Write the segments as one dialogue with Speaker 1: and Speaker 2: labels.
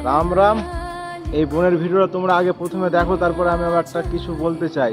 Speaker 1: রাম রাম। এই বোনের ভিডিওটা তোমরা আগে প্রথমে দেখো, তারপরে আমি আবার একটা কিছু বলতে চাই।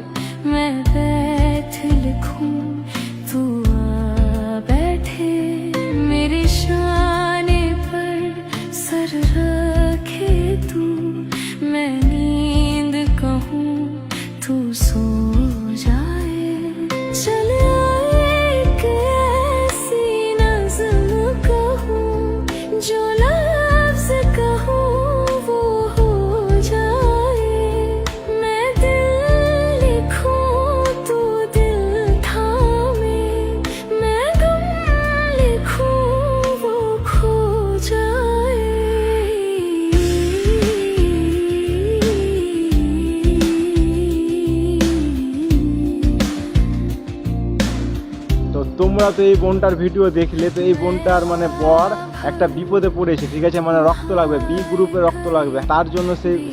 Speaker 1: তোমরা তো এই বোনটার ভিডিও দেখলে, তো এই বোনটার মানে বর একটা বিপদে পড়েছে, ঠিক আছে, মানে রক্ত লাগবে, বি গ্রুপে রক্ত লাগবে, তার জন্য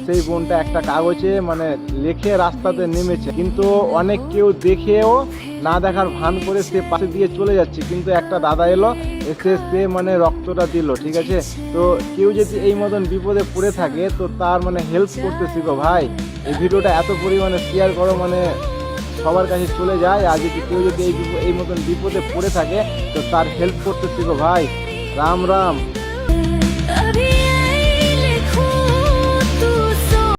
Speaker 1: সেই বোনটা একটা কাগজে মানে লিখে রাস্তাতে নেমেছে। কিন্তু অনেক কেউ দেখেও না দেখার ভান করে সে পাশে দিয়ে চলে যাচ্ছে, কিন্তু একটা দাদা এলো, এসে সে মানে রক্তটা দিল, ঠিক আছে। তো কেউ যদি এই মতন বিপদে পড়ে থাকে তো তার মানে হেল্প করতে শিখো ভাই। এই ভিডিওটা এত পরিমাণে শেয়ার করো মানে সবার কাছে চলে যায়। আর যদি কেউ যদি এই মতন বিপদে পড়ে থাকে তো তার হেল্প করতে শিখো ভাই। রাম রাম।